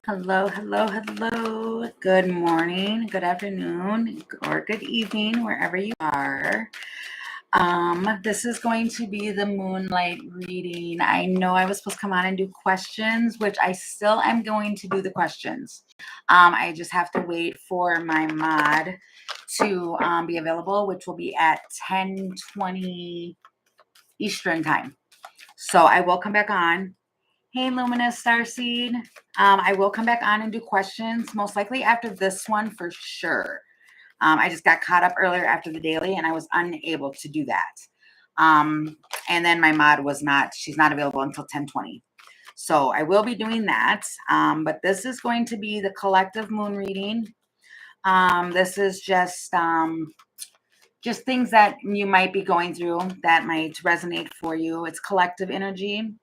Hello, hello, hello. Good morning, good afternoon, or good evening, wherever you are. This is going to be the Moonlight reading. I know I was supposed to come on and do questions, which I still am going to do the questions. I just have to wait for my mod to be available, which will be at 10:20 Eastern time. So I will come back on. Hey, Luminous Starseed. I will come back on and do questions, most likely after this one for sure. I just got caught up earlier after the daily and I was unable to do that. And then my mod she's not available until 10:20. So I will be doing that. But this is going to be the collective moon reading. This is just things that you might be going through that might resonate for you. It's collective energy.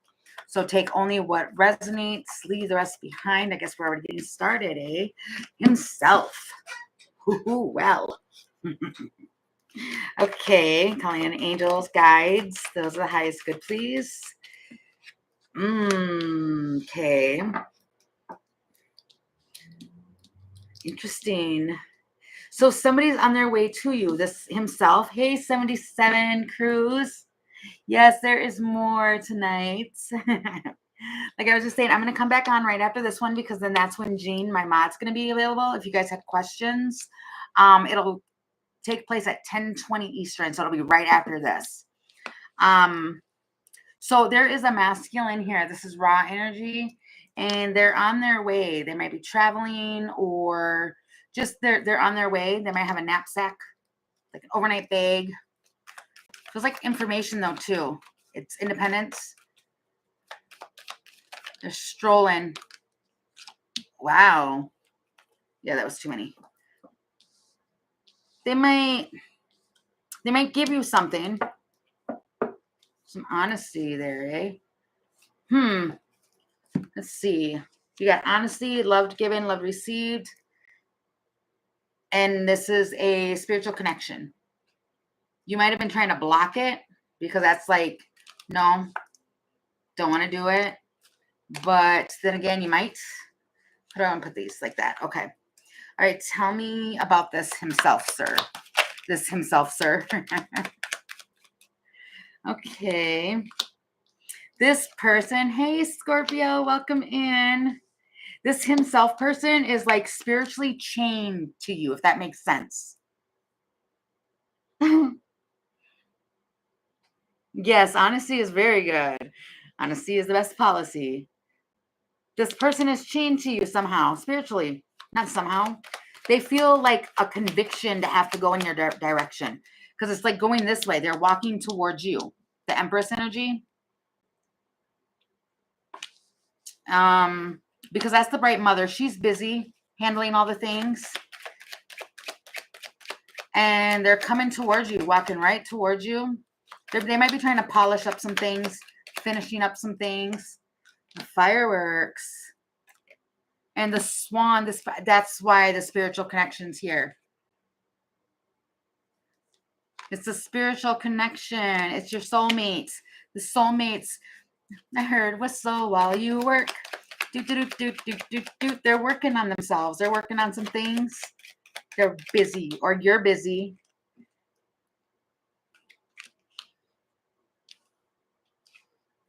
So take only what resonates, leave the rest behind. I guess we're already getting started, eh? Himself. Well. Okay, calling in angels, guides. Those are the highest good, please. Okay. Interesting. So somebody's on their way to you. This himself. Hey, 77 Cruz. Yes, there is more tonight. Like I was just saying, I'm going to come back on right after this one because then that's when Jean, my mod's going to be available. If you guys have questions, it'll take place at 10:20 Eastern. So it'll be right after this. So there is a masculine here. This is raw energy and they're on their way. They might be traveling or just they're on their way. They might have a knapsack, like an overnight bag. Feels like information though too. It's independence. They're strolling. Wow. Yeah, that was too many. They might give you something. Some honesty there, eh? Let's see. You got honesty, loved given, love received. And this is a spiritual connection. You might have been trying to block it because that's like, no, don't want to do it. But then again, you might. Put on, put these like that. Okay. All right. Tell me about this himself, sir. This himself, sir. Okay. This person. Hey, Scorpio. Welcome in. This himself person is like spiritually chained to you, if that makes sense. Yes, honesty is very good. Honesty is the best policy. This person is chained to you somehow, spiritually. Not somehow. They feel like a conviction to have to go in your direction because it's like going this way. They're walking towards you. The Empress energy. Because that's the bright mother. She's busy handling all the things. And they're coming towards you, walking right towards you. They might be trying to polish up some things, finishing up some things. The fireworks. And the swan, that's why the spiritual connection's here. It's a spiritual connection. It's your soulmates. The soulmates, I heard, whistle while you work. They're working on themselves. They're working on some things. They're busy, or you're busy.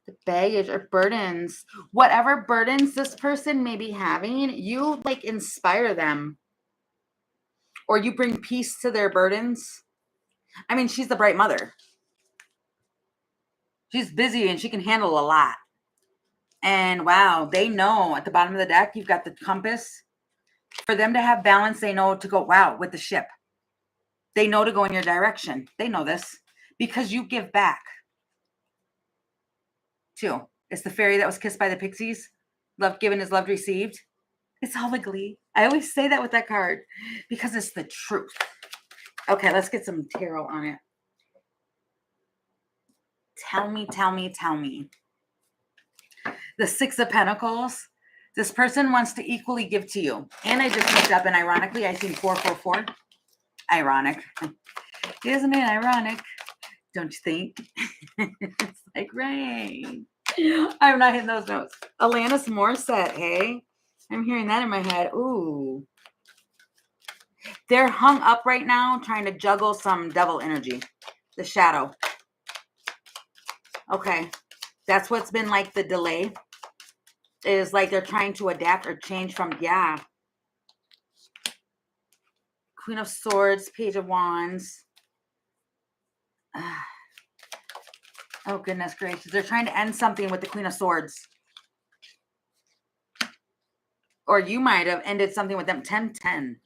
The baggage or burdens. Whatever burdens this person may be having, you like inspire them. Or you bring peace to their burdens. I mean, she's the bright mother. She's busy and she can handle a lot. And wow, they know at the bottom of the deck, you've got the compass. For them to have balance, they know to go, wow, with the ship. They know to go in your direction. They know this because you give back. Too. It's the fairy that was kissed by the pixies. Love given is love received. It's all the glee. I always say that with that card because it's the truth. Okay, let's get some tarot on it. Tell me, tell me, tell me. The Six of Pentacles. This person wants to equally give to you. And I just looked up and ironically, I think 444. Ironic. Isn't it ironic? Don't you think? It's like rain. I'm not hitting those notes. Alanis Morissette, hey? I'm hearing that in my head. Ooh. They're hung up right now trying to juggle some devil energy. The shadow. Okay. That's what's been like the delay. Is like they're trying to adapt or change from, yeah. Queen of Swords, Page of Wands. Oh, goodness gracious. They're trying to end something with the Queen of Swords. Or you might have ended something with them. 10-10.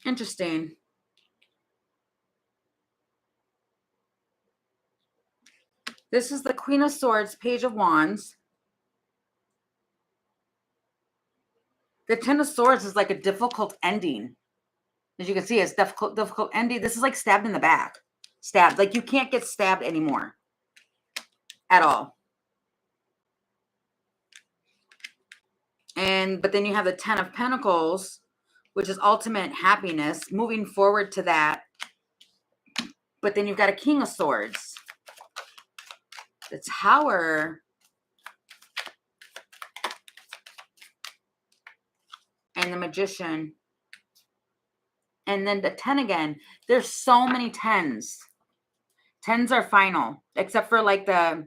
Interesting. This is the Queen of Swords, Page of Wands. The Ten of Swords is like a difficult ending. As you can see, it's difficult ending. This is like stabbed in the back. Stabbed. Like you can't get stabbed anymore. At all. But then you have the Ten of Pentacles, which is ultimate happiness. Moving forward to that. But then you've got a King of Swords. The Tower. And the Magician. And then the 10 again. There's so many 10s. 10s are final. Except for like the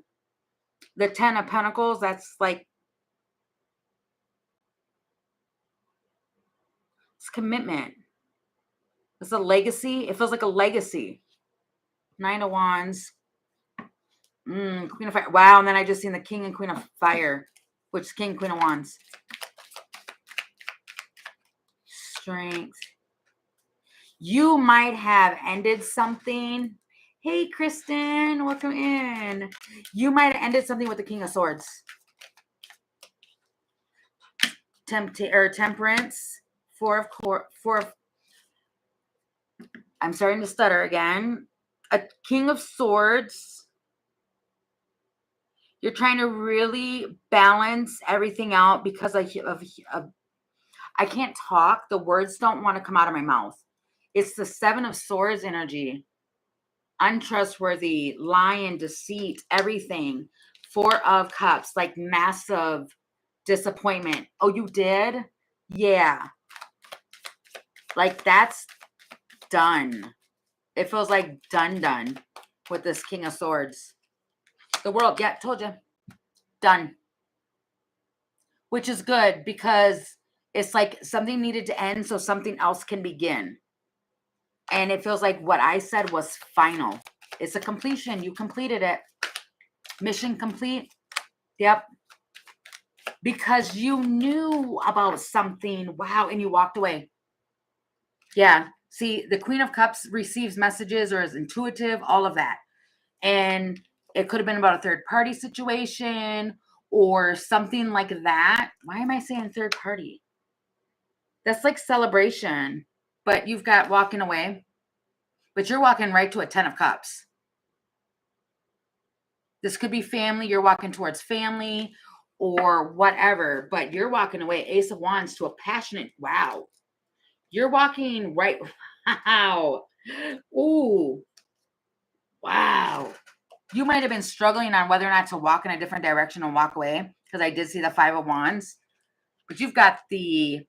10 of Pentacles. That's like. It's commitment. It's a legacy. It feels like a legacy. 9 of Wands. Queen of Fire. Wow. And then I just seen the King and Queen of Fire. Which is King, Queen of Wands. Strength. You might have ended something. Hey, Kristen, welcome in. You might have ended something with the King of Swords. Temperance. Four of. I'm starting to stutter again. A King of Swords. You're trying to really balance everything out because I can't talk. The words don't want to come out of my mouth. It's the Seven of Swords energy. Untrustworthy, lying, deceit, everything. Four of Cups, like massive disappointment. Oh, you did? Yeah. Like that's done. It feels like done with this King of Swords. The World, yeah, told you. Done. Which is good because it's like something needed to end so something else can begin. And it feels like what I said was final. It's a completion. You completed it. Mission complete. Yep. Because you knew about something. Wow. And you walked away. Yeah. See, the Queen of Cups receives messages or is intuitive, all of that. And it could have been about a third party situation or something like that. Why am I saying third party? That's like celebration. But you've got walking away. But you're walking right to a 10 of Cups. This could be family. You're walking towards family or whatever. But you're walking away. Ace of Wands to a passionate, wow. You're walking right. Wow. Ooh. Wow. You might have been struggling on whether or not to walk in a different direction and walk away. Because I did see the 5 of Wands. But you've got the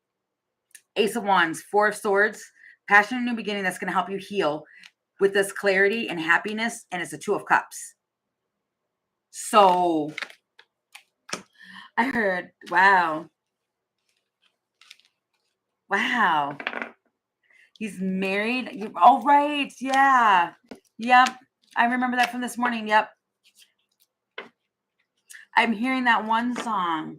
Ace of Wands, 4 of Swords. Passionate new beginning that's going to help you heal with this clarity and happiness. And it's a 2 of Cups. So I heard, wow. Wow. He's married. Oh, right. Yeah. Yep. I remember that from this morning. Yep. I'm hearing that one song.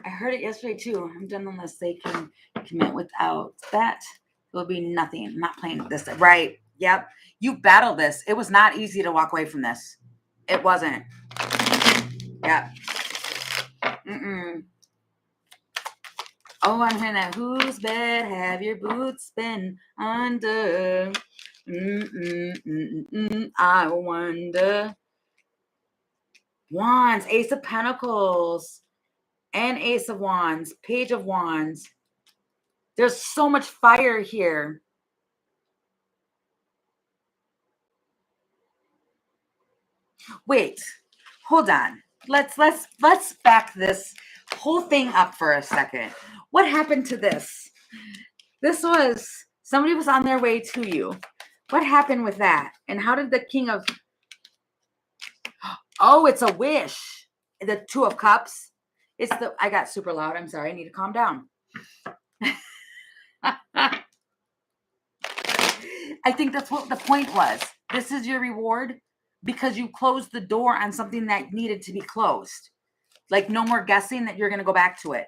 I heard it yesterday too. I'm done unless they can commit without that. It will be nothing. I'm not playing this. Right. Yep. You battled this. It was not easy to walk away from this. It wasn't. Yep. Oh, I'm hearing that. Whose bed have your boots been under? I wonder. Wands, Ace of Pentacles, and Ace of Wands, Page of Wands. There's so much fire here. Wait, hold on. Let's back this whole thing up for a second. What happened to this? This was, somebody was on their way to you. What happened with that? And how did the King of, oh, it's a wish. The Two of Cups. It's the, I got super loud. I'm sorry. I need to calm down. I think that's what the point was. This is your reward because you closed the door on something that needed to be closed. Like no more guessing that you're going to go back to it.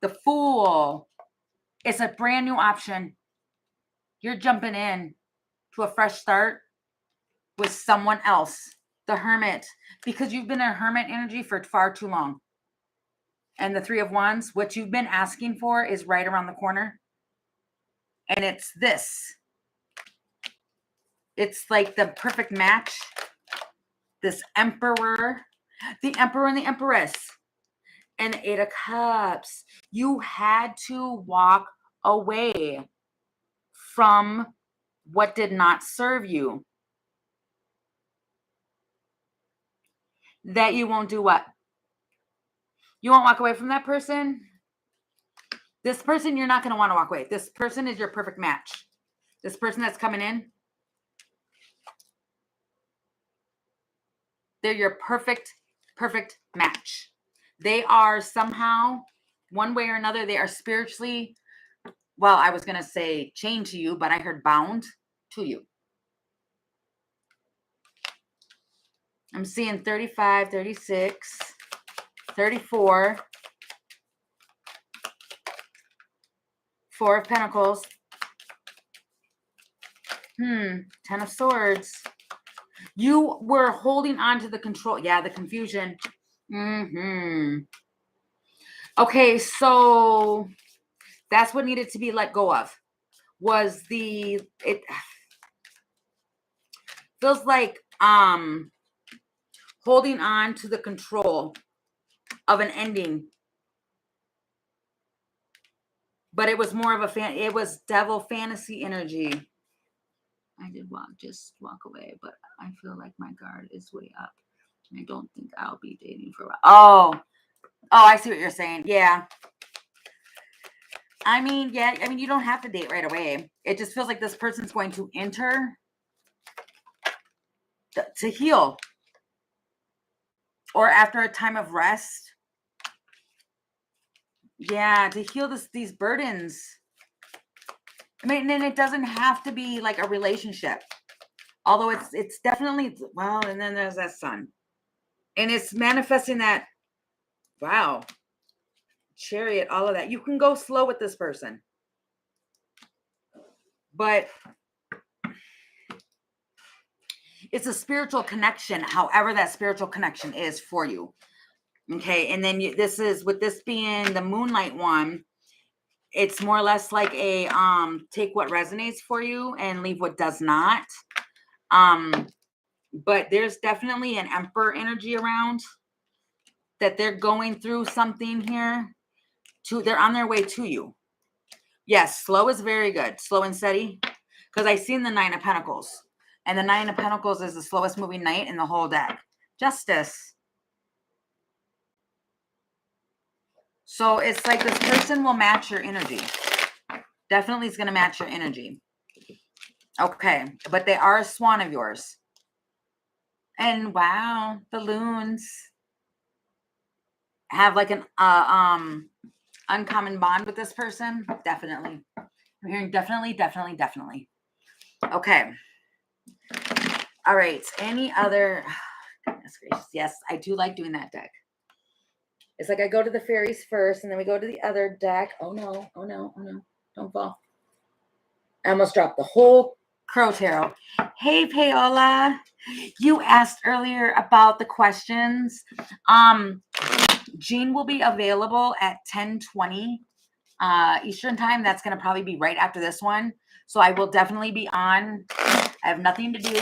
The Fool. It's a brand new option. You're jumping in to a fresh start with someone else. The Hermit. Because you've been in a hermit energy for far too long. And the Three of Wands, what you've been asking for is right around the corner. And it's this. It's like the perfect match. This Emperor. The Emperor and the Empress. And the Eight of Cups. You had to walk away from what did not serve you. That you won't do what? You won't walk away from that person? This person, you're not going to want to walk away. This person is your perfect match. This person that's coming in, they're your perfect match. They are somehow, one way or another, they are spiritually, well, I was going to say chained to you, but I heard bound to you. I'm seeing 35, 36, 34, Four of Pentacles, 10 of Swords. You were holding on to the control. Yeah, the confusion. Okay, so that's what needed to be let go of. Was it feels like holding on to the control of an ending. But it was more of a it was devil fantasy energy. I did just walk away, but I feel like my guard is way up. I don't think I'll be dating for a while. Oh, I see what you're saying. Yeah. I mean, you don't have to date right away. It just feels like this person's going to enter to heal. Or after a time of rest. Yeah, to heal these burdens. I mean, and it doesn't have to be like a relationship. Although it's definitely, well, and then there's that Sun. And it's manifesting that, wow, Chariot, all of that. You can go slow with this person. But it's a spiritual connection, however that spiritual connection is for you. Okay, and then this is, with this being the Moonlight one, it's more or less like a take what resonates for you and leave what does not. But there's definitely an Emperor energy around that they're going through something here. They're on their way to you. Yes, slow is very good. Slow and steady. Because I seen the Nine of Pentacles. And the Nine of Pentacles is the slowest moving knight in the whole deck. Justice. So it's like this person will match your energy. Definitely is going to match your energy. Okay. But they are a swan of yours. And wow, the loons have like an uncommon bond with this person. Definitely. I'm hearing definitely. Okay. All right. Any other? Goodness gracious. Yes, I do like doing that deck. It's like I go to the fairies first, and then we go to the other deck. Oh no. Don't fall. I almost dropped the whole Crow Tarot. Hey, Paola. You asked earlier about the questions. Jean will be available at 10:20 Eastern time. That's going to probably be right after this one. So I will definitely be on. I have nothing to do.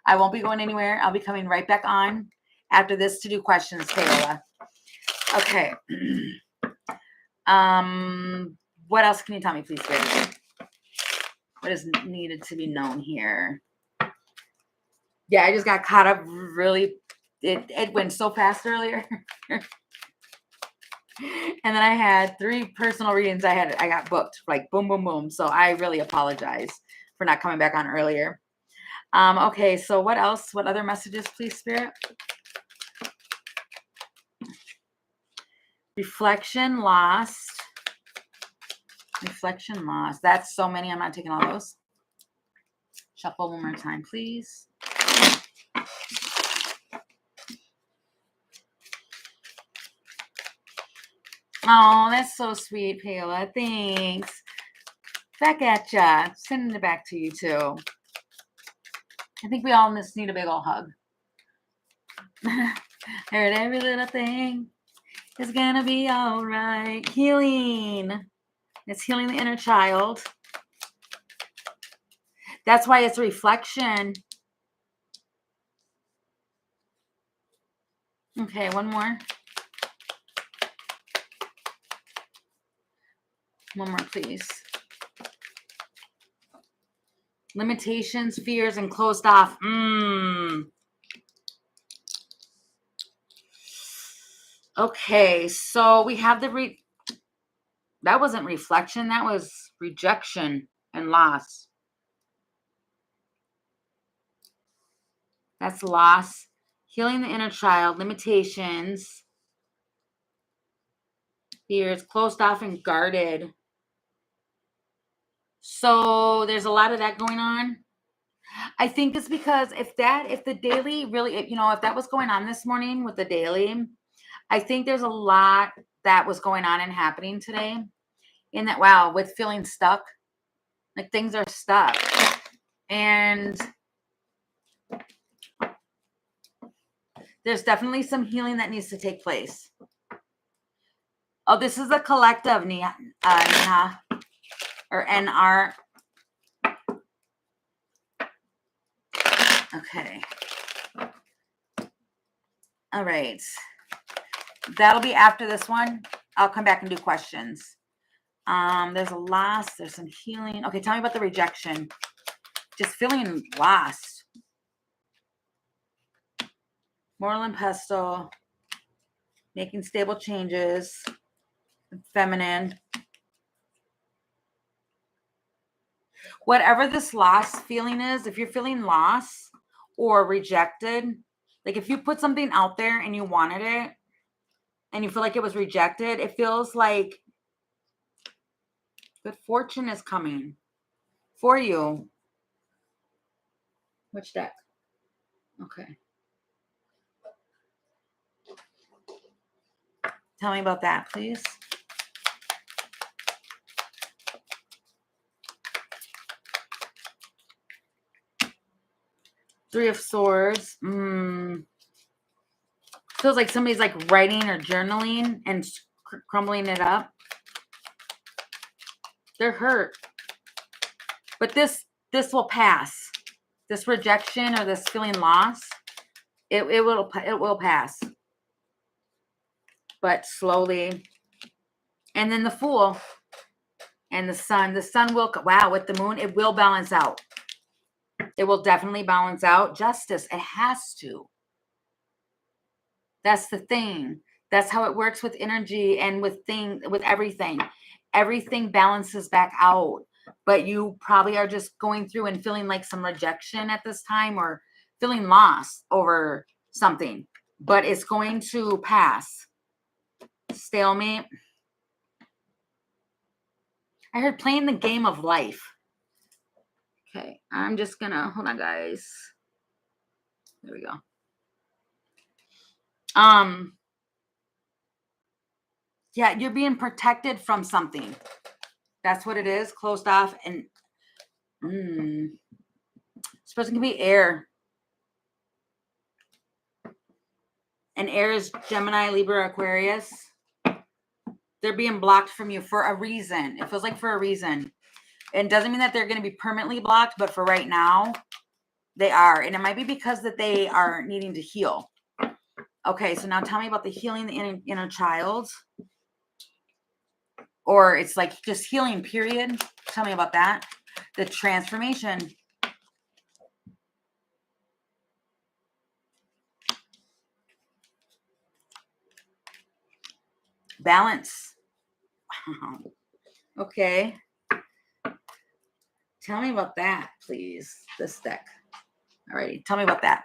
I won't be going anywhere. I'll be coming right back on after this to do questions, Paola. Okay. What else can you tell me, please, baby? What is needed to be known here? Yeah, I just got caught up really. It went so fast earlier. And then I had 3 personal readings I got booked, like boom, boom, boom. So I really apologize for not coming back on earlier. Okay, so what else? What other messages, please, Spirit? Reflection lost. Reflection lost. That's so many. I'm not taking all those. Shuffle one more time, please. Oh, that's so sweet, Payla. Thanks. Back at ya. Sending it back to you, too. I think we all just need a big old hug. I heard every little thing is gonna be all right. Healing. It's healing the inner child. That's why it's a reflection. Okay, one more. One more, please. Limitations, fears, and closed off. Okay, so we have that wasn't reflection, that was rejection and loss. That's loss. Healing the inner child, limitations, fears, closed off and guarded. So there's a lot of that going on. I think it's because if the daily really, if that was going on this morning with the daily, I think there's a lot that was going on and happening today. In that, wow, with feeling stuck, like things are stuck. And there's definitely some healing that needs to take place. Oh, this is a collective, Neha, or NR. Okay. All right. That'll be after this one. I'll come back and do questions. There's a loss. There's some healing. Okay, tell me about the rejection. Just feeling lost. Moral and pestle. Making stable changes. Feminine. Whatever this lost feeling is, if you're feeling lost or rejected, like if you put something out there and you wanted it and you feel like it was rejected, it feels like good fortune is coming for you. Which deck? Okay. Tell me about that, please. Three of Swords. Feels like somebody's like writing or journaling and crumbling it up. They're hurt. But this will pass. This rejection or this feeling lost, it will pass. But slowly. And then the Fool and the Sun. The Sun will, wow, with the Moon, it will balance out. It will definitely balance out. Justice, it has to. That's the thing. That's how it works with energy and with everything. Everything balances back out. But you probably are just going through and feeling like some rejection at this time or feeling lost over something. But it's going to pass. Stalemate. I heard playing the game of life. Okay, I'm just gonna, hold on, guys. There we go. Yeah, you're being protected from something. That's what it is. Closed off and this person can be air. And air is Gemini, Libra, Aquarius. They're being blocked from you for a reason. It feels like for a reason. It doesn't mean that they're going to be permanently blocked, but for right now, they are. And it might be because that they are needing to heal. Okay, so now tell me about the healing the inner child. Or it's like just healing, period. Tell me about that. The transformation. balance. Wow. Okay. Tell me about that, please. This deck. All right. Tell me about that.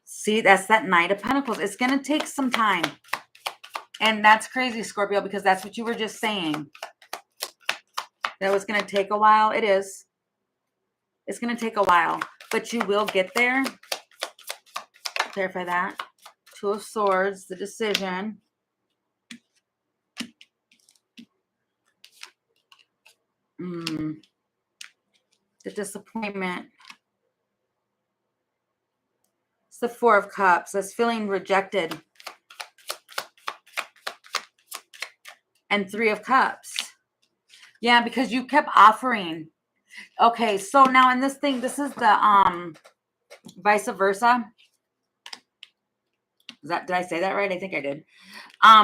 See, that's that Knight of Pentacles. It's going to take some time. And that's crazy, Scorpio, because that's what you were just saying. That was going to take a while. It is. It's going to take a while. But you will get there. Clarify that. Two of Swords, the decision. The disappointment. It's the Four of Cups. That's feeling rejected. And Three of Cups. Yeah, because you kept offering. Okay, so now in this thing, this is the vice versa. Did I say that right? I think I did.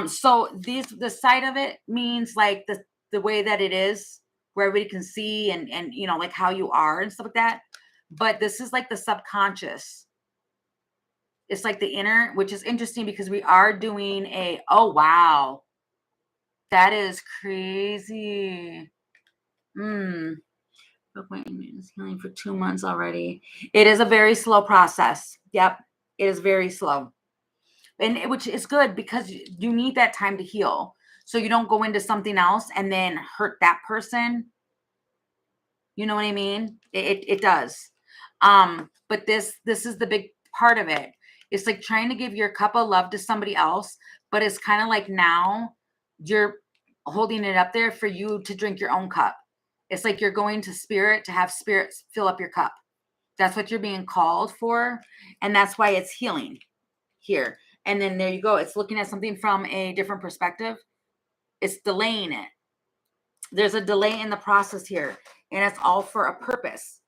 So the side of it means like the way that it is, where everybody can see and you know, like how you are and stuff like that. But this is like the subconscious. It's like the inner, which is interesting because we are doing oh, wow. That is crazy. Appointment is healing for 2 months already. It is a very slow process. Yep. It is very slow. And which is good because you need that time to heal. So you don't go into something else and then hurt that person. You know what I mean? It does. But this is the big part of it. It's like trying to give your cup of love to somebody else, but it's kind of like now you're holding it up there for you to drink your own cup. It's like you're going to spirit to have spirit fill up your cup. That's what you're being called for. And that's why it's healing here. And then there you go. It's looking at something from a different perspective. It's delaying it. There's a delay in the process here. And it's all for a purpose.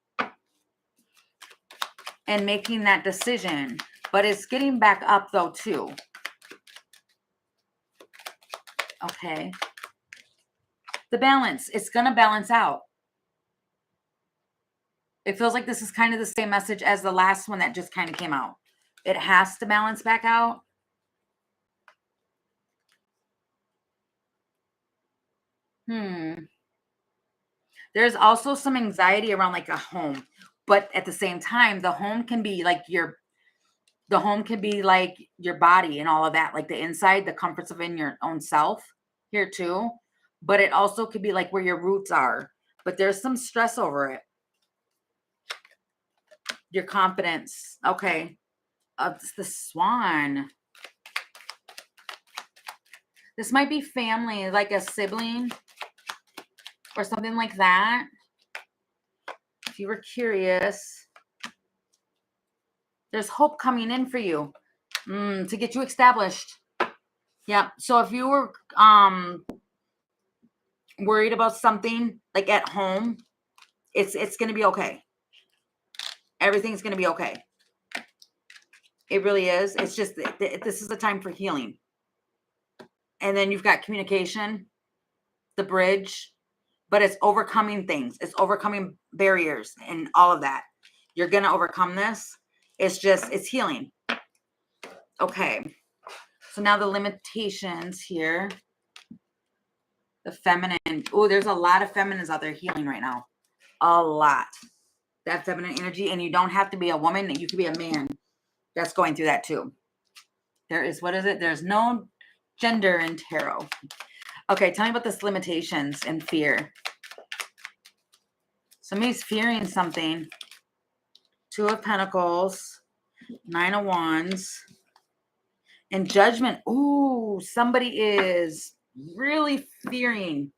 And making that decision. But it's getting back up though too. Okay. The balance. It's going to balance out. It feels like this is kind of the same message as the last one that just kind of came out. It has to balance back out. There's also some anxiety around like a home. But at the same time, the home can be like your body and all of that, like the inside, the comforts of in your own self here too. But it also could be like where your roots are. But there's some stress over it. Your confidence. Okay. It's the Swan. This might be family, like a sibling or something like that. If you were curious, there's hope coming in for you to get you established. Yeah. So if you were worried about something like at home, it's going to be okay. Everything's going to be okay. It really is. It's just this is a time for healing. And then you've got communication, the bridge. But it's overcoming things. It's overcoming barriers and all of that. You're going to overcome this. It's healing. Okay. So now the limitations here. The feminine. Oh, there's a lot of feminines out there healing right now. A lot. That feminine energy. And you don't have to be a woman. You could be a man that's going through that too. There is, what is it? There's no gender in tarot. Okay. Tell me about this limitations and fear. Somebody's fearing something. Two of Pentacles, Nine of Wands, and Judgment. Ooh, somebody is really fearing.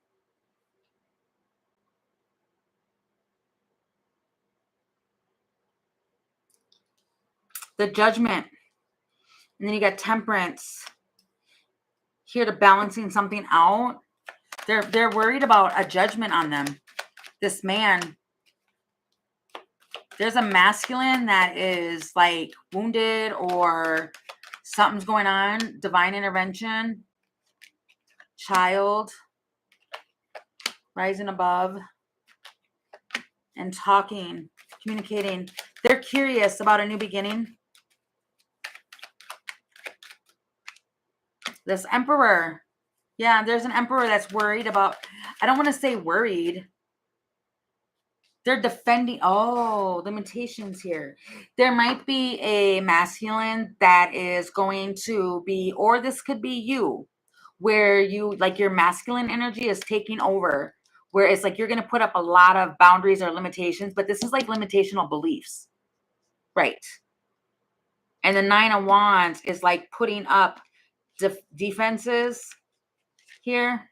The Judgment. And then you got Temperance. Here to balancing something out. They're worried about a judgment on them. This man. There's a masculine that is like wounded or something's going on. Divine intervention. Child. Rising above. And talking. Communicating. They're curious about a new beginning. This emperor. Yeah, there's an emperor that's worried about, I don't want to say worried. They're defending, oh, limitations here. There might be a masculine that is going to be, or this could be you, where you, like your masculine energy is taking over, where it's like you're going to put up a lot of boundaries or limitations, but this is like limitational beliefs, right? And the 9 of Wands is like putting up defenses here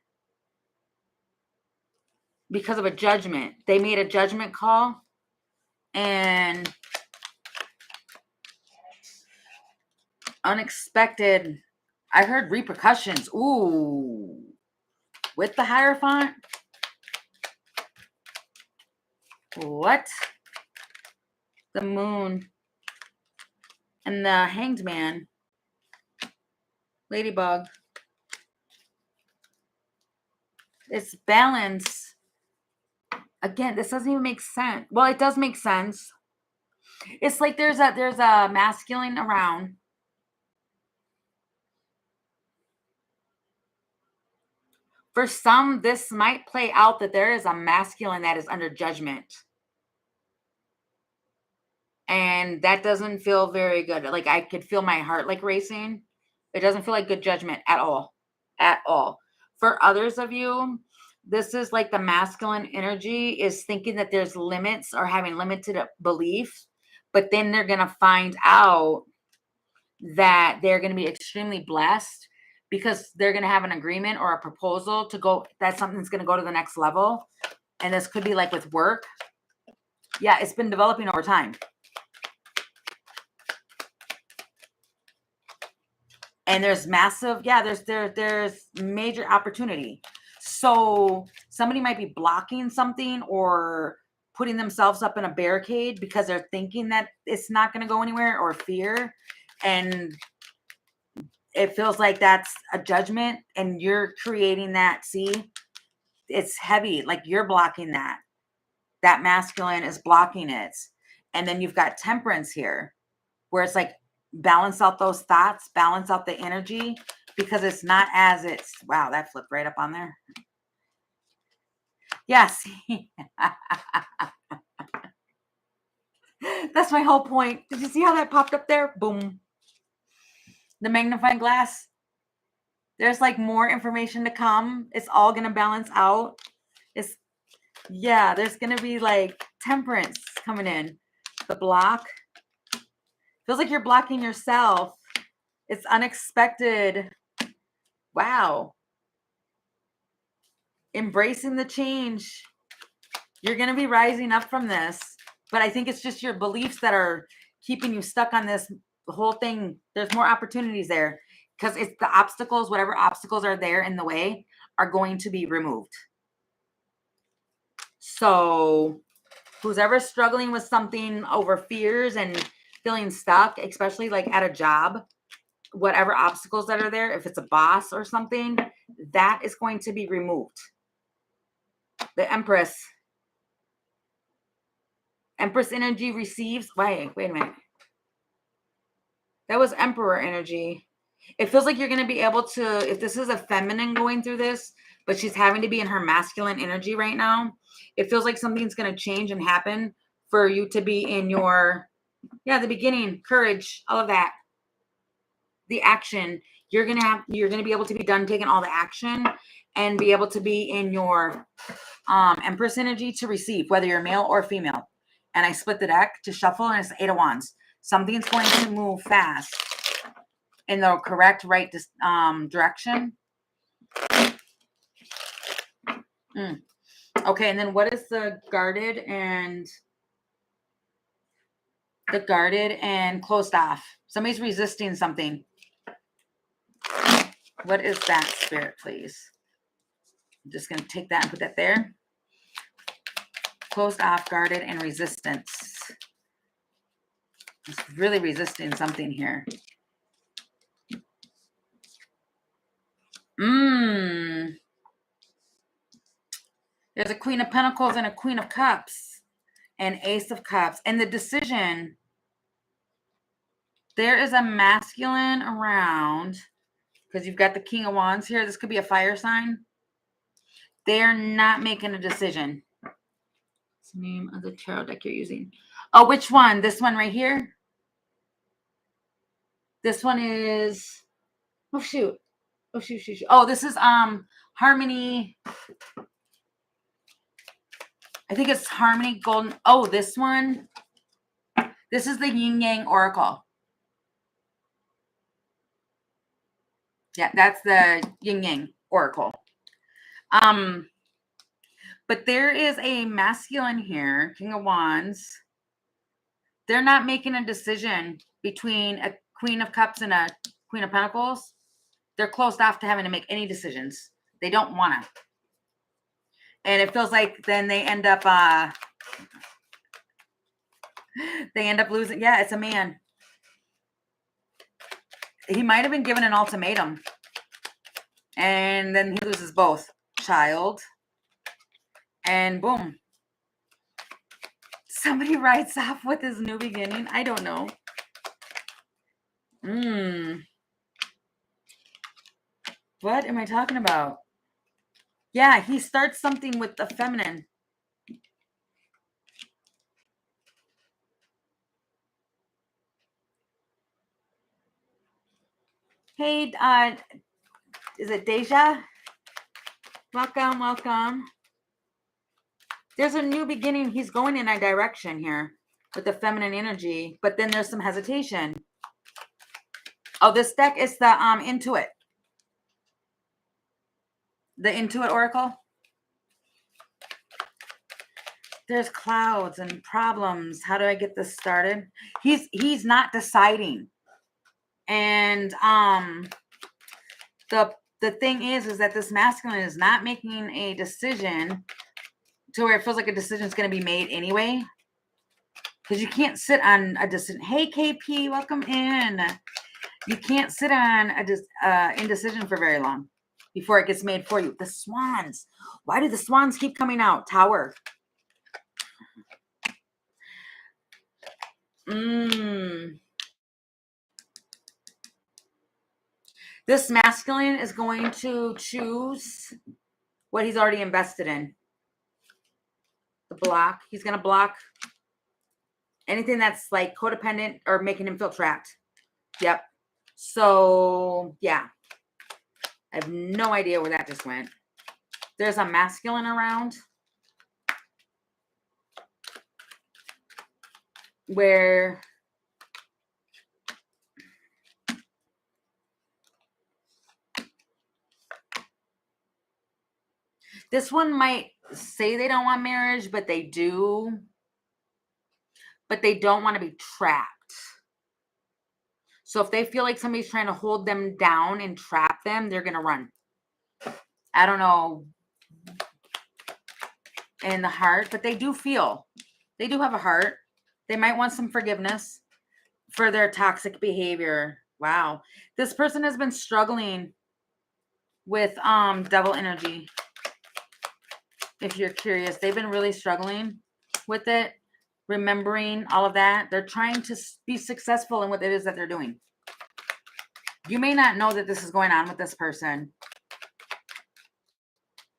because of a judgment. They made a judgment call and unexpected. I heard repercussions. Ooh, with the Hierophant. What? The Moon and the Hanged Man. Ladybug. It's balance. Again, this doesn't even make sense. Well, it does make sense. It's like there's a masculine around. For some, this might play out that there is a masculine that is under judgment. And that doesn't feel very good. Like I could feel my heart like racing. It doesn't feel like good judgment at all. At all. For others of you, this is like the masculine energy is thinking that there's limits or having limited belief, but then they're going to find out that they're going to be extremely blessed because they're going to have an agreement or a proposal to go, that something's going to go to the next level. And this could be like with work. Yeah, it's been developing over time. And there's massive, yeah, there's major opportunity. So somebody might be blocking something or putting themselves up in a barricade because they're thinking that it's not going to go anywhere, or fear. And it feels like that's a judgment and you're creating that. See, it's heavy. Like you're blocking that. That masculine is blocking it. And then you've got Temperance here where it's like, balance out those thoughts, balance out the energy, because it's not as it's, wow, that flipped right up on there. Yes. That's my whole point. Did you see how that popped up there? Boom. The magnifying glass. There's like more information to come. It's all going to balance out. It's, yeah, there's going to be like Temperance coming in. The block. Feels like you're blocking yourself. It's unexpected. Wow. Embracing the change. You're going to be rising up from this. But I think it's just your beliefs that are keeping you stuck on this whole thing. There's more opportunities there because it's the obstacles, whatever obstacles are there in the way, are going to be removed. So who's ever struggling with something over fears and feeling stuck, especially like at a job, whatever obstacles that are there, if it's a boss or something, that is going to be removed. The Empress. Empress energy receives. Wait a minute. That was Emperor energy. It feels like you're going to be able to, if this is a feminine going through this, but she's having to be in her masculine energy right now, it feels like something's going to change and happen for you to be in your, yeah, the beginning, courage, all of that. The action. You're going to be able to be done taking all the action and be able to be in your Empress energy to receive, whether you're male or female. And I split the deck to shuffle, and it's the 8 of Wands. Something's going to move fast in the correct, right direction. Okay, and then what is the guarded and closed off? Somebody's resisting something. What is that, Spirit, please? I'm just going to take that and put that there. Closed off, guarded, and resistance. It's really resisting something here. There's a Queen of Pentacles and a Queen of Cups and Ace of Cups. And the decision, there is a masculine around because you've got the King of Wands here. This could be a fire sign. They're not making a decision. What's the name of the tarot deck you're using? Oh, which one? This one right here? This one is, oh shoot. Oh shoot. Oh, this is Harmony. I think it's Harmony Golden. Oh, this one. This is the Yin Yang Oracle. Yeah, that's the Yin Yang Oracle. But there is a masculine here, King of Wands. They're not making a decision between a Queen of Cups and a Queen of Pentacles. They're closed off to having to make any decisions. They don't want to. And it feels like then they end up losing. Yeah, it's a man. He might have been given an ultimatum. And then he loses both. Child. And boom. Somebody writes off with his new beginning. I don't know. What am I talking about? Yeah, he starts something with the feminine. Hey, is it Deja? Welcome, welcome. There's a new beginning. He's going in a direction here with the feminine energy, but then there's some hesitation. Oh, this deck is the Intuit. The Intuit Oracle. There's clouds and problems. How do I get this started? He's not deciding. And the thing is that this masculine is not making a decision to where it feels like a decision is going to be made anyway. Because you can't sit on a decision. Hey, KP, welcome in. You can't sit on a indecision for very long before it gets made for you. The swans. Why do the swans keep coming out? Tower. This masculine is going to choose what he's already invested in. The block. He's going to block anything that's like codependent or making him feel trapped. Yep. So, yeah. I have no idea where that just went. There's a masculine around where this one might say they don't want marriage, but they do. But they don't want to be trapped. So if they feel like somebody's trying to hold them down and trap them, they're going to run. I don't know in the heart, but they do feel. They do have a heart. They might want some forgiveness for their toxic behavior. Wow. This person has been struggling with double energy. If you're curious, they've been really struggling with it, remembering all of that. They're trying to be successful in what it is that they're doing. You may not know that this is going on with this person.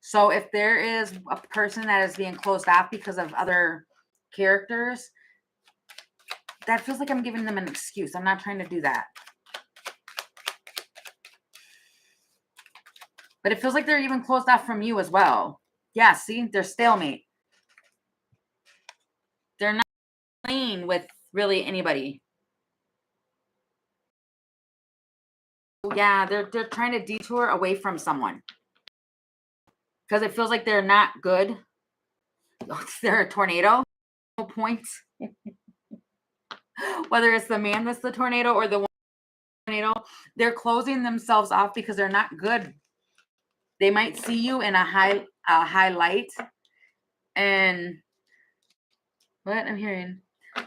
So if there is a person that is being closed off because of other characters, that feels like I'm giving them an excuse. I'm not trying to do that. But it feels like they're even closed off from you as well. Yeah, see? They're stalemate. They're not playing with really anybody. Yeah, they're trying to detour away from someone. Because it feels like they're not good. They're a tornado. No points. Whether it's the man that's the tornado or the tornado, they're closing themselves off because they're not good. They might see you in a high light. And what I'm hearing,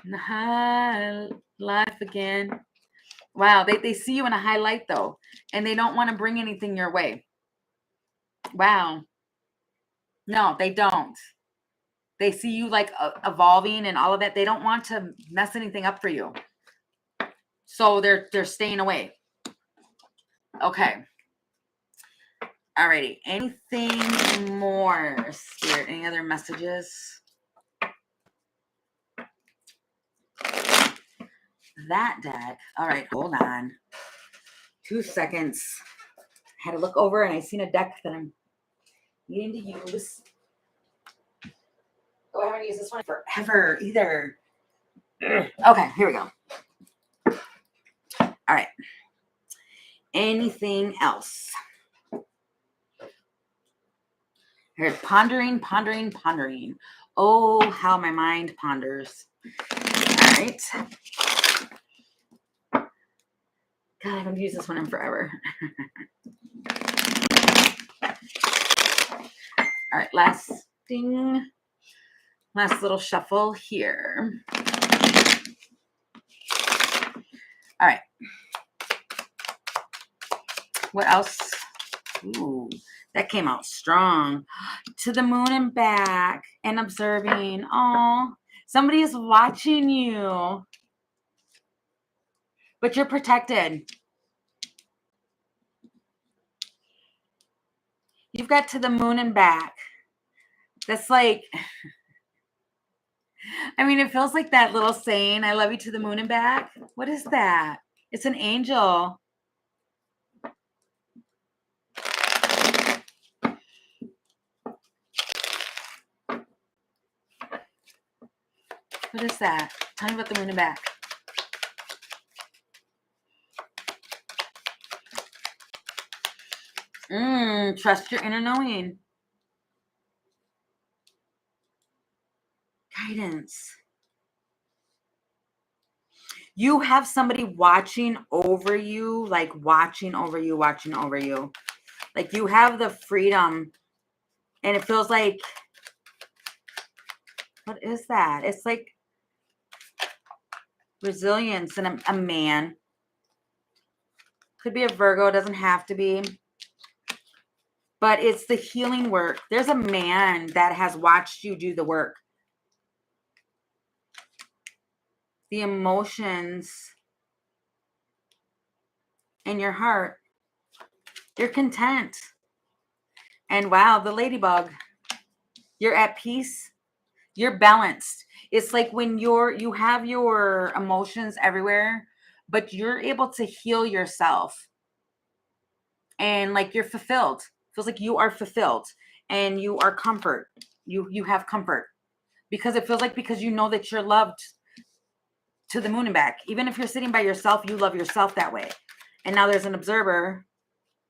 in the high life again. Wow, they see you in a high light though, and they don't want to bring anything your way. Wow. No, they don't. They see you like evolving and all of that. They don't want to mess anything up for you. So they're staying away. Okay. Alrighty. Anything more, Spirit? Any other messages? That deck. All right, hold on. 2 seconds. I had to look over and I seen a deck that I'm needing to use. Oh, I haven't used this one forever either. Okay, here we go. All right. Anything else? Here's pondering, pondering, pondering. Oh, how my mind ponders. All right. God, I haven't used this one in forever. All right, last thing. Last little shuffle here. All right. What else? Ooh, that came out strong. To the moon and back and observing. Oh, somebody is watching you, but you're protected. You've got to the moon and back. That's like, I mean, it feels like that little saying, I love you to the moon and back. What is that? It's an angel. What is that? Tell me about the moon and back. Trust your inner knowing. Guidance. You have somebody watching over you, like watching over you, watching over you. Like you have the freedom, and it feels like, what is that? It's like resilience and a man. Could be a Virgo, doesn't have to be. But it's the healing work. There's a man that has watched you do the work. The emotions in your heart. You're content. And wow, the ladybug. You're at peace. You're balanced. It's like when you have your emotions everywhere, but you're able to heal yourself. And like you're fulfilled. Feels like you are fulfilled and you are comfort. You have comfort. Because it feels like because you know that you're loved to the moon and back. Even if you're sitting by yourself, you love yourself that way. And now there's an observer.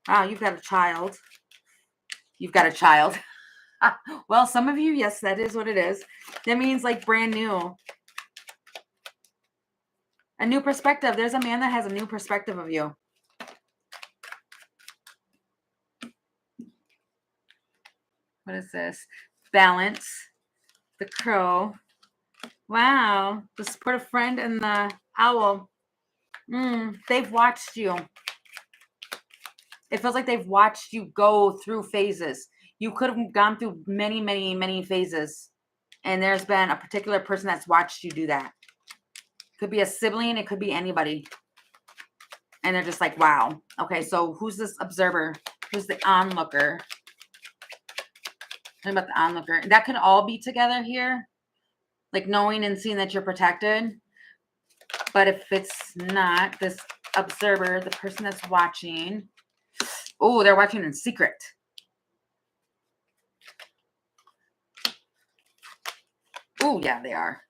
Wow, you've got a child. You've got a child. Well, some of you, yes, that is what it is. That means like brand new. A new perspective. There's a man that has a new perspective of you. What is this? Balance. The crow. Wow. The supportive friend and the owl. They've watched you. It feels like they've watched you go through phases. You could have gone through many, many, many phases. And there's been a particular person that's watched you do that. Could be a sibling. It could be anybody. And they're just like, wow. Okay, so who's this observer? Who's the onlooker? Talking about the onlooker. That could all be together here. Like knowing and seeing that you're protected. But if it's not, this observer, the person that's watching. Oh, they're watching in secret. Oh, yeah, they are.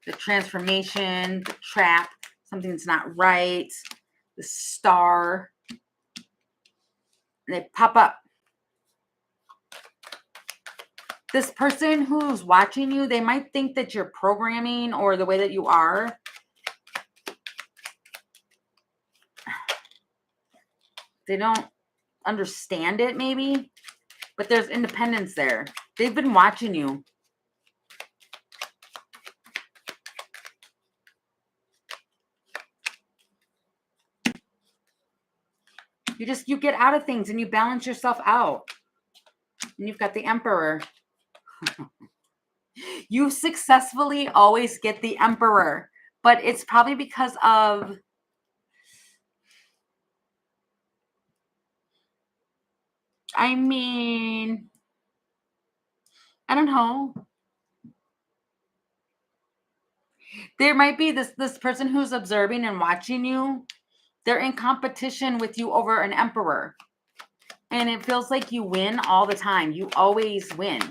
The transformation, the trap, something that's not right, the star. And they pop up. This person who's watching you, they might think that you're programming or the way that you are. They don't understand it maybe, but there's independence there. They've been watching you. You get out of things and you balance yourself out. And you've got the Emperor. You successfully always get the Emperor, but it's probably because of I mean, I don't know. There might be this person who's observing and watching you. They're in competition with you over an emperor. And it feels like you win all the time. You always win.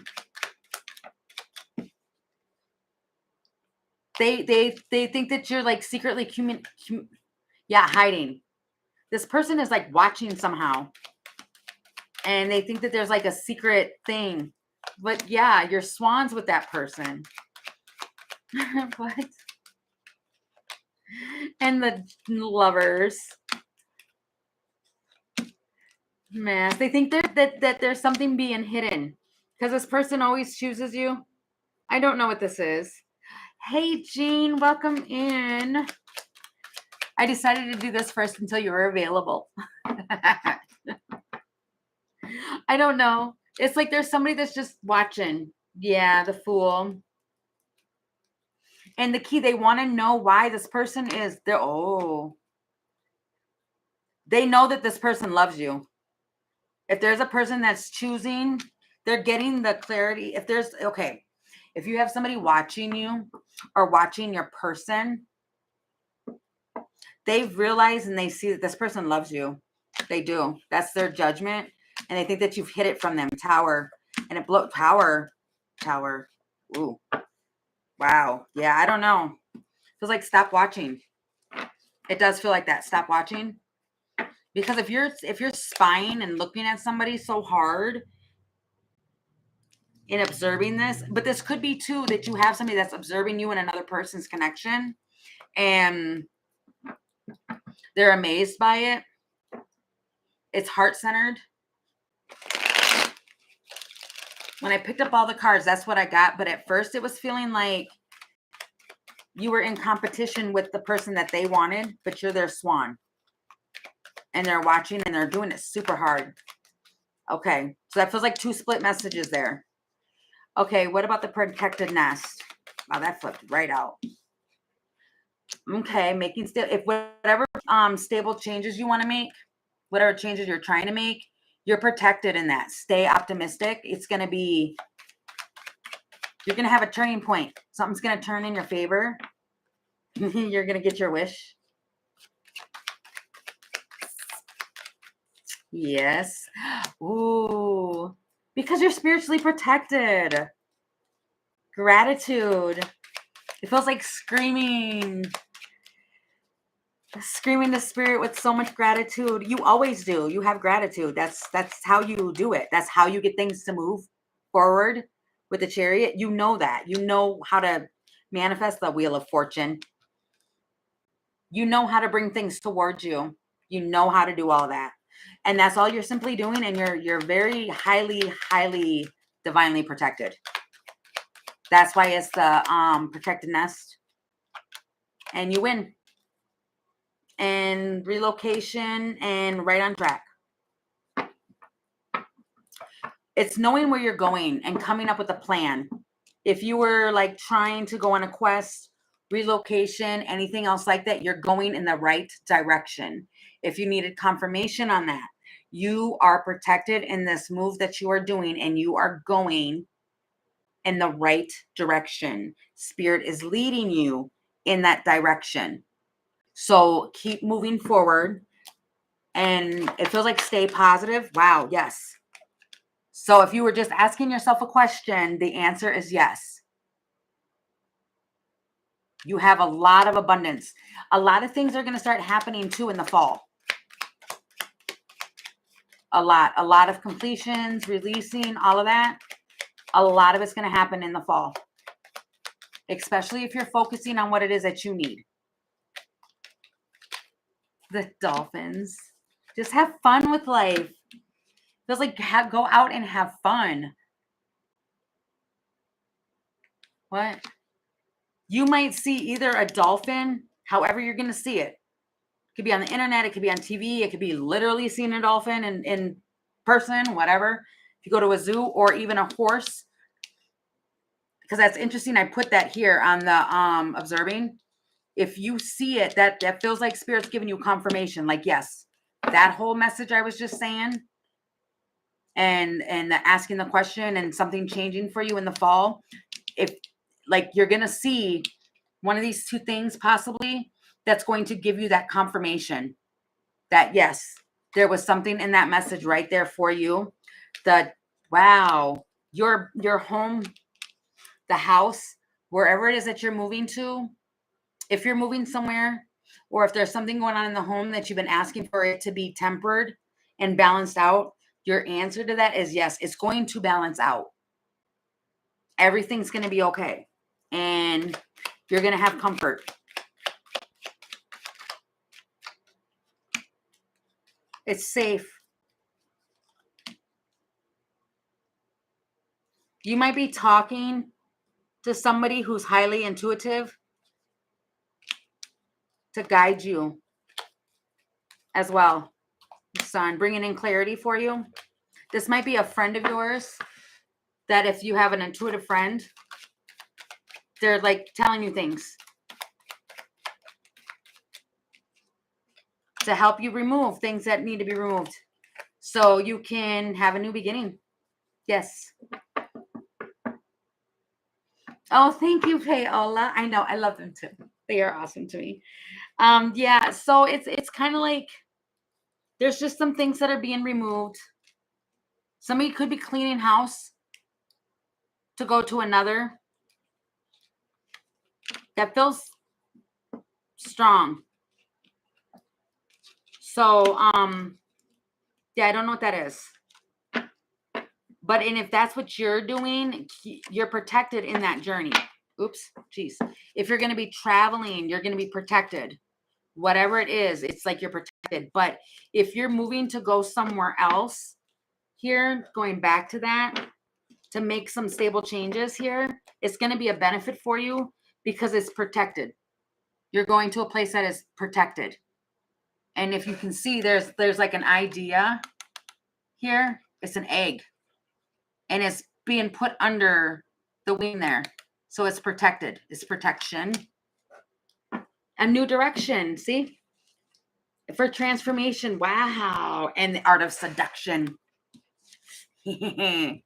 They think that you're like secretly hiding. This person is like watching somehow. And they think that there's like a secret thing. But yeah, you're swans with that person. What? And the lovers. Man, they think that there's something being hidden. Because this person always chooses you. I don't know what this is. Hey, Jean, welcome in. I decided to do this first until you were available. I don't know. It's like there's somebody that's just watching. Yeah, the Fool. And the key, they want to know why this person is there. Oh. They know that this person loves you. If there's a person that's choosing, they're getting the clarity. If you have somebody watching you or watching your person, they've realized and they see that this person loves you. They do. That's their judgment. And they think that you've hid it from them. Tower. And it blew Tower. Ooh. Wow. Yeah, I don't know. Feels like stop watching. It does feel like that. Stop watching. Because if you're spying and looking at somebody so hard in observing this, but this could be too that you have somebody that's observing you and another person's connection and they're amazed by it. It's heart-centered. When I picked up all the cards, that's what I got. But at first it was feeling like you were in competition with the person that they wanted, but you're their swan. And they're watching and they're doing it super hard. Okay. So that feels like two split messages there. Okay. What about the protected nest? Wow, that flipped right out. Okay. Making whatever stable changes you want to make, whatever changes you're trying to make, you're protected in that. Stay optimistic. It's going to be, you're going to have a turning point. Something's going to turn in your favor. You're going to get your wish. Yes. Ooh, because you're spiritually protected. Gratitude. It feels like screaming to spirit with so much gratitude. You always do. You have gratitude. That's how you do it. That's how you get things to move forward with the Chariot. You know that. You know how to manifest the Wheel of Fortune. You know how to bring things towards you. You know how to do all that. And that's all you're simply doing. And you're very highly, highly divinely protected. That's why it's the protected nest. And you win. And relocation and right on track. It's knowing where you're going and coming up with a plan. If you were like trying to go on a quest, relocation, anything else like that, you're going in the right direction. If you needed confirmation on that, you are protected in this move that you are doing and you are going in the right direction. Spirit is leading you in that direction. So keep moving forward. And it feels like stay positive. Wow, yes. So if you were just asking yourself a question, the answer is yes. You have a lot of abundance. A lot of things are going to start happening too in the fall. A lot of completions, releasing, all of that. A lot of it's going to happen in the fall. Especially if you're focusing on what it is that you need. The dolphins. Just have fun with life. Feels like go out and have fun. What? You might see either a dolphin, however you're going to see it. It could be on the internet. It could be on TV. It could be literally seeing a dolphin in person, whatever. If you go to a zoo or even a horse. Because that's interesting. I put that here on the observing. If you see it, that feels like Spirit's giving you confirmation. Like, yes, that whole message I was just saying, and asking the question and something changing for you in the fall, if like you're going to see one of these two things possibly that's going to give you that confirmation that yes, there was something in that message right there for you. That wow, your home, the house, wherever it is that you're moving to, if you're moving somewhere or if there's something going on in the home that you've been asking for it to be tempered and balanced out, your answer to that is yes, it's going to balance out. Everything's going to be okay. And you're going to have comfort. It's safe. You might be talking to somebody who's highly intuitive to guide you as well. Sun, bringing in clarity for you. This might be a friend of yours that if you have an intuitive friend, they're like telling you things to help you remove things that need to be removed so you can have a new beginning. Yes. Oh, thank you, Paola. I know. I love them too. They are awesome to me. Yeah, so it's kind of like there's just some things that are being removed. Somebody could be cleaning house to go to another. That feels strong. So, yeah, I don't know what that is. But and if that's what you're doing, you're protected in that journey. Oops, geez. If you're going to be traveling, you're going to be protected. Whatever it is, it's like you're protected. But if you're moving to go somewhere else here, going back to that, to make some stable changes here, it's going to be a benefit for you because it's protected. You're going to a place that is protected. And if you can see, there's like an idea here. It's an egg. And it's being put under the wing there. So it's protected. It's protection. A new direction. See? For transformation. Wow. And the art of seduction. I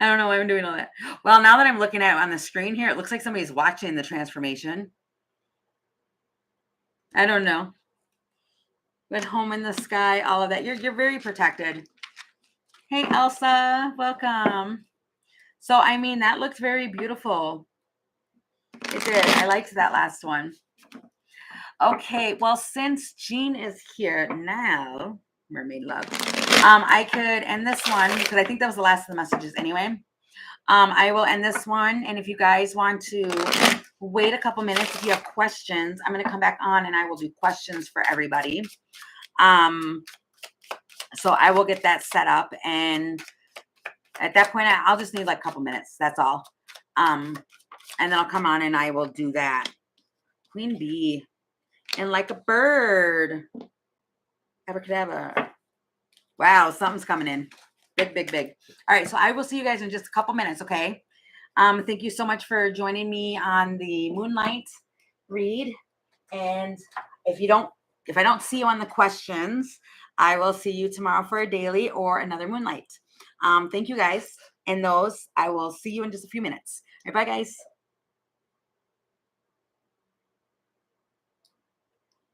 don't know why I'm doing all that. Well, now that I'm looking at it on the screen here, it looks like somebody's watching the transformation. I don't know. But home in the sky, all of that. You're very protected. Hey, Elsa. Welcome. So, I mean, that looked very beautiful. It did. I liked that last one. Okay. Well, since Jean is here now, Mermaid Love, I could end this one because I think that was the last of the messages anyway. I will end this one. And if you guys want to wait a couple minutes, if you have questions, I'm going to come back on and I will do questions for everybody. So I will get that set up. And at that point, I'll just need like a couple minutes. That's all. And then I'll come on and I will do that. Queen bee. And like a bird. Abracadabra. Wow, something's coming in. Big, big, big. All right, so I will see you guys in just a couple minutes, okay? Thank you so much for joining me on the Moonlight read. And if I don't see you on the questions, I will see you tomorrow for a daily or another Moonlight. Thank you guys. And those, I will see you in just a few minutes. All right, bye guys.